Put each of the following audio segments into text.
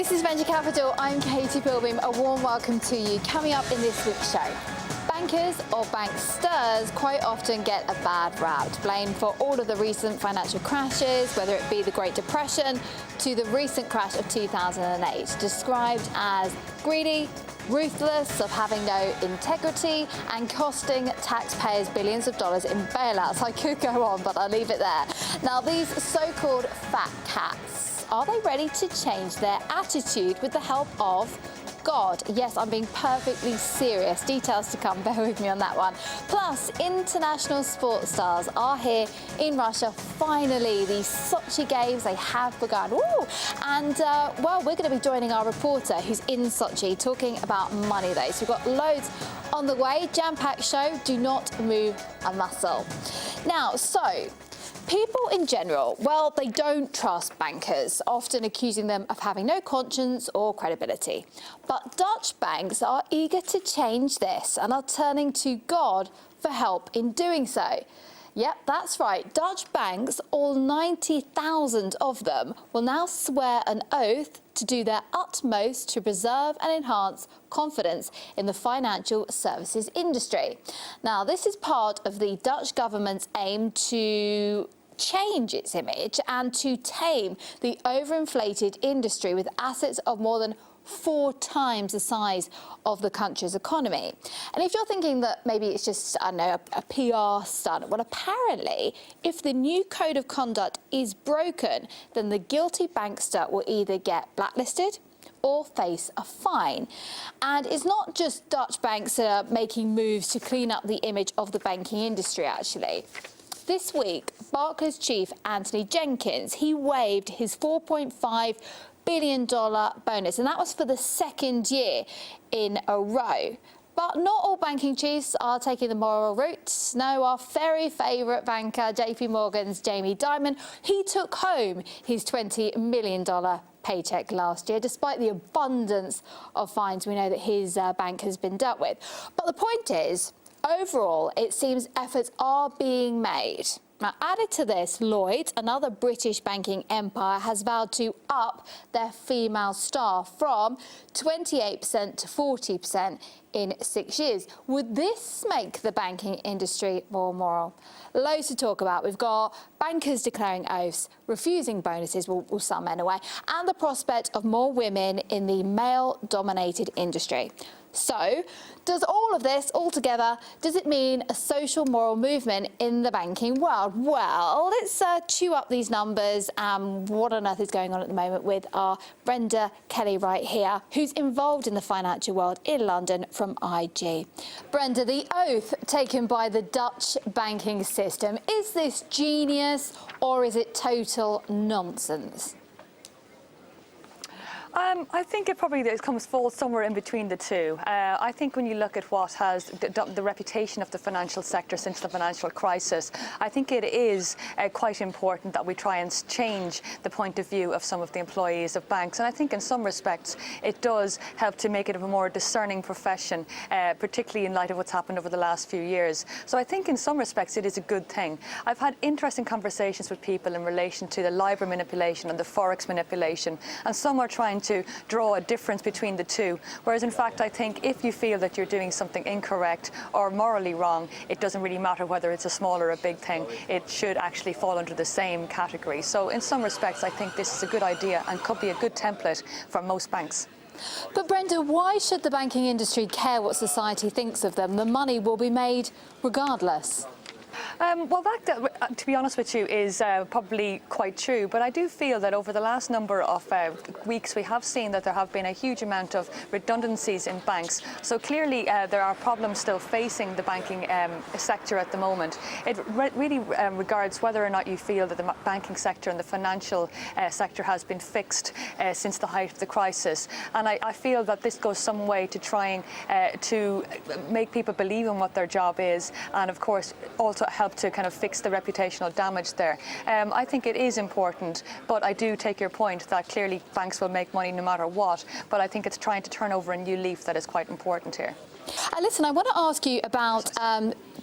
This is Venture Capital. I'm Katie Pilbeam. A warm welcome to you. Coming up in this week's show, bankers or banksters quite often get a bad rap, blamed for all of the recent financial crashes, whether it be the Great Depression to the recent crash of 2008, described as greedy, ruthless, of having no integrity and costing taxpayers billions of dollars in bailouts. I could go on, but I'll leave it there. Now, these so-called fat cats, are they ready to change their attitude with the help of God? Yes, I'm being perfectly serious. Details to come, bear with me on that one. Plus, international sports stars are here in Russia. Finally, the Sochi Games, they have begun. Ooh. And, well, we're going to be joining our reporter who's in Sochi talking about money, though. So we've got loads on the way. Jam-packed show. Do not move a muscle. Now, so people in general, well, they don't trust bankers, often accusing them of having no conscience or credibility. But Dutch banks are eager to change this and are turning to God for help in doing so. Yep, that's right. Dutch banks, all 90,000 of them, will now swear an oath to do their utmost to preserve and enhance confidence in the financial services industry. Now, this is part of the Dutch government's aim to change its image and to tame the overinflated industry with assets of more than 4 times the size of the country's economy. And if you're thinking that maybe it's just, I don't know, a PR stunt, well, apparently, if the new code of conduct is broken, then the guilty bankster will either get blacklisted or face a fine. And it's not just Dutch banks that are making moves to clean up the image of the banking industry, actually. This week, Barclays chief Anthony Jenkins, he waived his $4.5 billion bonus, and that was for the second year in a row. But not all banking chiefs are taking the moral route. No, our very favourite banker, JP Morgan's Jamie Dimon, he took home his $20 million paycheck last year, despite the abundance of fines we know that his bank has been dealt with. But the point is, overall, it seems efforts are being made. Now, added to this, Lloyds, another British banking empire, has vowed to up their female staff from 28% to 40% in 6 years. Would this make the banking industry more moral? Loads to talk about. We've got bankers declaring oaths, refusing bonuses, well, some anyway, and the prospect of more women in the male-dominated industry. So, does all of this altogether, does it mean a social moral movement in the banking world? Well, let's chew up these numbers and what on earth is going on at the moment with our Brenda Kelly right here, who's involved in the financial world in London from IG. Brenda, the oath taken by the Dutch banking system, is this genius or is it total nonsense? I think it probably falls somewhere in between the two. I think when you look at what has the reputation of the financial sector since the financial crisis, I think it is quite important that we try and change the point of view of some of the employees of banks. And I think in some respects it does help to make it a more discerning profession, particularly in light of what's happened over the last few years. So I think in some respects it is a good thing. I've had interesting conversations with people in relation to the LIBOR manipulation and the Forex manipulation, and some are trying to draw a difference between the two, whereas in fact I think if you feel that you're doing something incorrect or morally wrong, it doesn't really matter whether it's a small or a big thing. It should actually fall under the same category. So in some respects I think this is a good idea and could be a good template for most banks. But Brenda, why should the banking industry care what society thinks of them? The money will be made regardless. Well, that, to be honest with you, is probably quite true. But I do feel that over the last number of weeks, we have seen that there have been a huge amount of redundancies in banks. So clearly, there are problems still facing the banking sector at the moment. It really regards whether or not you feel that the banking sector and the financial sector has been fixed since the height of the crisis. And I feel that this goes some way to trying to make people believe in what their job is, and of course also help to kind of fix the reputational damage there. I think it is important, but I do take your point that clearly banks will make money no matter what, but I think it's trying to turn over a new leaf that is quite important here. Listen, I want to ask you about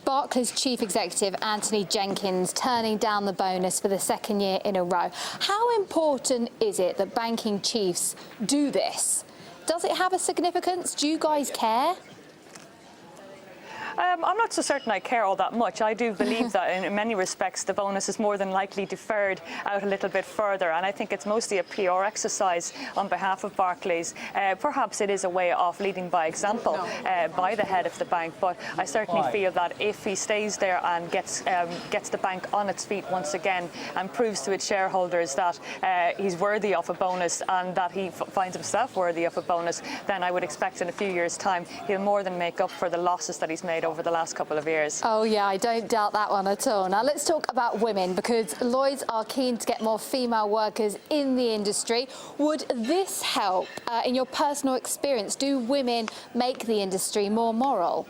Barclays Chief Executive Anthony Jenkins turning down the bonus for the second year in a row. How important is it that banking chiefs do this? Does it have a significance? Do you guys care? I'm not so certain I care all that much. I do believe that in many respects the bonus is more than likely deferred out a little bit further, and I think it's mostly a PR exercise on behalf of Barclays. Perhaps it is a way of leading by example by the head of the bank, but I certainly feel that if he stays there and gets the bank on its feet once again and proves to its shareholders that he's worthy of a bonus and that he finds himself worthy of a bonus, then I would expect in a few years' time he'll more than make up for the losses that he's made over the last couple of years. Oh yeah, I don't doubt that one at all. Now let's talk about women, because Lloyds are keen to get more female workers in the industry. Would this help in your personal experience? Do women make the industry more moral?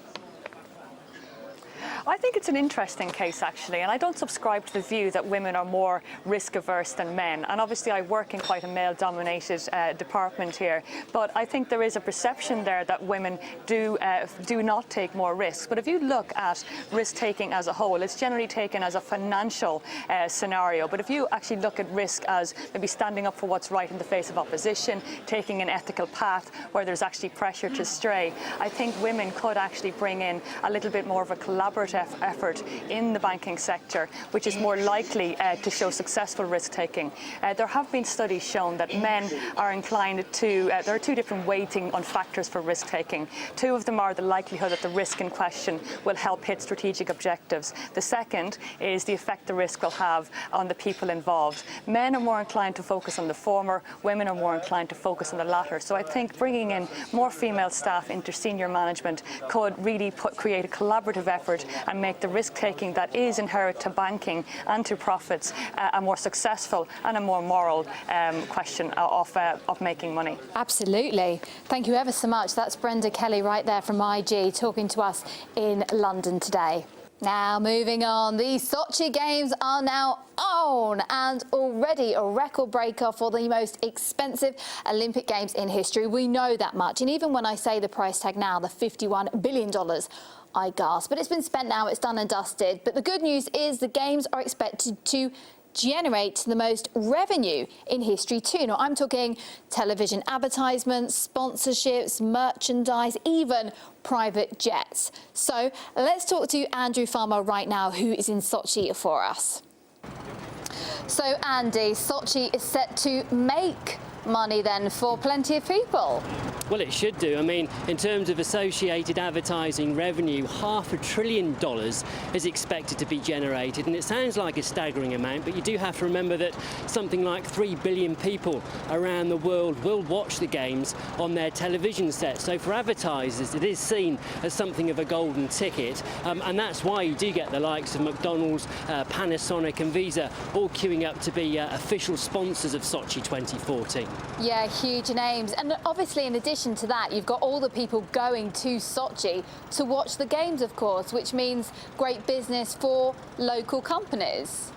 I think it's an interesting case, actually, and I don't subscribe to the view that women are more risk-averse than men. And obviously I work in quite a male-dominated department here, but I think there is a perception there that women do not take more risks. But if you look at risk-taking as a whole, it's generally taken as a financial scenario. But if you actually look at risk as maybe standing up for what's right in the face of opposition, taking an ethical path where there's actually pressure to stray, I think women could actually bring in a little bit more of a collaborative effort in the banking sector, which is more likely to show successful risk-taking. There have been studies shown that men are inclined to, there are two different weighting on factors for risk-taking. Two of them are the likelihood that the risk in question will help hit strategic objectives. The second is the effect the risk will have on the people involved. Men are more inclined to focus on the former, women are more inclined to focus on the latter. So I think bringing in more female staff into senior management could really create a collaborative effort and make the risk-taking that is inherent to banking and to profits a more successful and a more moral question of making money. Absolutely. Thank you ever so much. That's Brenda Kelly right there from IG talking to us in London today. Now, moving on, the Sochi Games are now on and already a record breaker for the most expensive Olympic Games in history. We know that much. And even when I say the price tag now, the $51 billion, I gasp. But it's been spent now, it's done and dusted. But the good news is the Games are expected to generate the most revenue in history too. Now, I'm talking television advertisements, sponsorships, merchandise, even private jets. So let's talk to Andrew Farmer right now, who is in Sochi for us. So Andy, Sochi is set to make money then for plenty of people. Well, it should do. I mean, in terms of associated advertising revenue, $500 billion is expected to be generated, and it sounds like a staggering amount, but you do have to remember that something like 3 billion people around the world will watch the Games on their television sets. So for advertisers, it is seen as something of a golden ticket, and that's why you do get the likes of McDonald's, Panasonic and Visa all queuing up to be official sponsors of Sochi 2014. Yeah, huge names. And obviously, in addition to that, you've got all the people going to Sochi to watch the Games, of course, which means great business for local companies.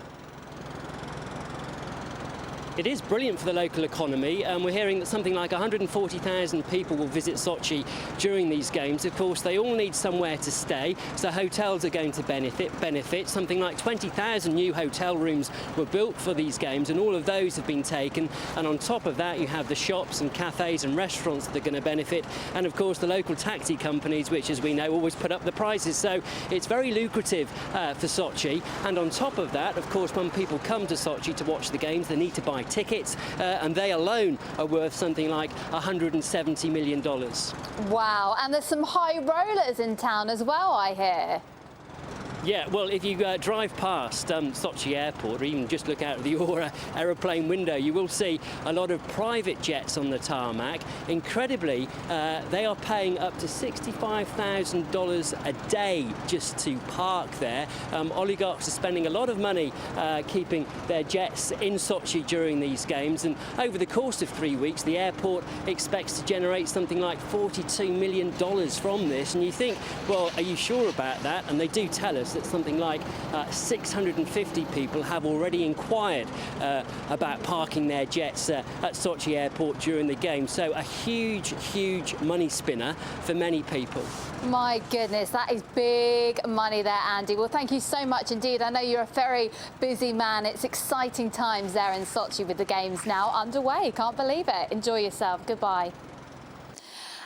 It is brilliant for the local economy. We're hearing that something like 140,000 people will visit Sochi during these Games. Of course, they all need somewhere to stay, so hotels are going to benefit. Something like 20,000 new hotel rooms were built for these Games, and all of those have been taken. And on top of that, you have the shops and cafes and restaurants that are going to benefit, and of course the local taxi companies, which, as we know, always put up the prices. So it's very lucrative for Sochi. And on top of that, of course, when people come to Sochi to watch the Games, they need to buy tickets, and they alone are worth something like $170 million. Wow, and there's some high rollers in town as well, I hear. Yeah, well, if you drive past Sochi Airport, or even just look out of your aeroplane window, you will see a lot of private jets on the tarmac. Incredibly, they are paying up to $65,000 a day just to park there. Oligarchs are spending a lot of money keeping their jets in Sochi during these Games, and over the course of 3 weeks, the airport expects to generate something like $42 million from this. And you think, well, are you sure about that? And they do tell us estimates that something like 650 people have already inquired about parking their jets at Sochi Airport during the game. So a huge, huge money spinner for many people. My goodness, that is big money there, Andy. Well, thank you so much indeed. I know you're a very busy man. It's exciting times there in Sochi with the games now underway. Can't believe it. Enjoy yourself. Goodbye.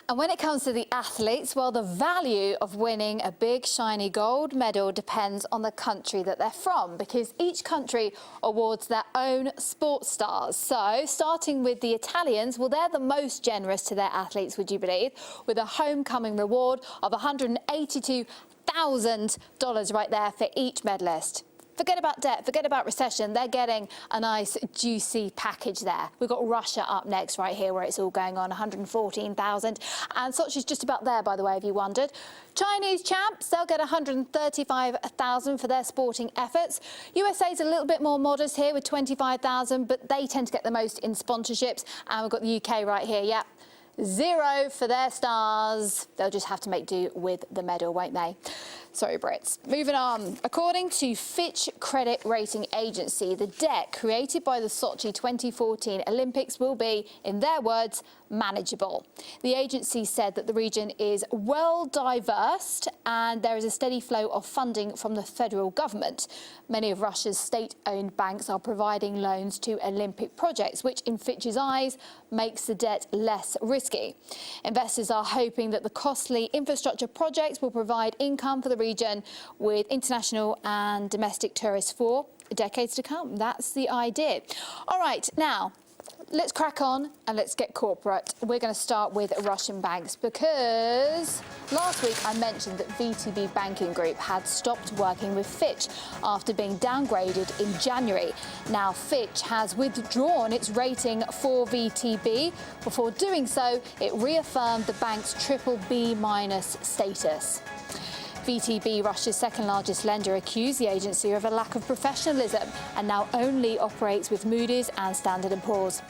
And when it comes to the athletes, well, the value of winning a big, shiny gold medal depends on the country that they're from, because each country awards their own sports stars. So, starting with the Italians, well, they're the most generous to their athletes, would you believe, with a homecoming reward of $182,000 right there for each medalist. Forget about debt, forget about recession. They're getting a nice, juicy package there. We've got Russia up next right here where it's all going on, 114,000. And Sochi's just about there, by the way, if you wondered. Chinese champs, they'll get 135,000 for their sporting efforts. USA's a little bit more modest here with 25,000, but they tend to get the most in sponsorships. And we've got the UK right here, yeah. 0 for their stars. They'll just have to make do with the medal, won't they? Sorry, Brits. Moving on. According to Fitch Credit Rating Agency, the debt created by the Sochi 2014 Olympics will be, in their words, manageable. The agency said that the region is well diverse and there is a steady flow of funding from the federal government. Many of Russia's state-owned banks are providing loans to Olympic projects, which in Fitch's eyes makes the debt less risky. Investors are hoping that the costly infrastructure projects will provide income for the region with international and domestic tourists for decades to come. That's the idea. All right, now, let's crack on and let's get corporate. We're going to start with Russian banks because last week I mentioned that VTB Banking Group had stopped working with Fitch after being downgraded in January. Now Fitch has withdrawn its rating for VTB. Before doing so, it reaffirmed the bank's BBB- status. VTB, Russia's second largest lender, accused the agency of a lack of professionalism and now only operates with Moody's and Standard & Poor's.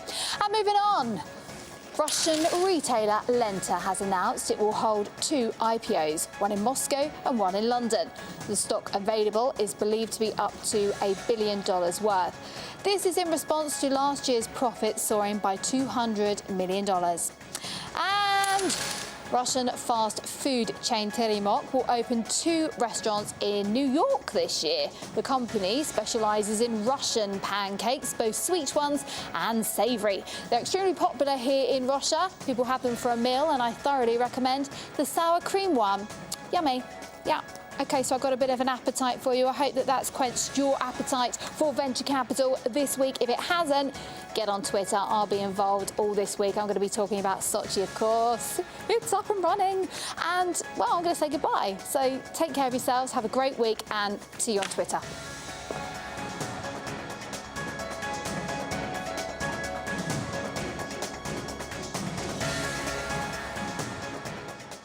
And moving on, Russian retailer Lenta has announced it will hold 2 IPOs, one in Moscow and one in London. The stock available is believed to be up to $1 billion worth. This is in response to last year's profits soaring by $200 million. And Russian fast food chain Terimok will open 2 restaurants in New York this year. The company specialises in Russian pancakes, both sweet ones and savoury. They're extremely popular here in Russia. People have them for a meal, and I thoroughly recommend the sour cream one. Yummy. Yeah. OK, so I've got a bit of an appetite for you. I hope that that's quenched your appetite for venture capital this week. If it hasn't, get on Twitter. I'll be involved all this week. I'm going to be talking about Sochi, of course. It's up and running. And, well, I'm going to say goodbye. So take care of yourselves. Have a great week and see you on Twitter.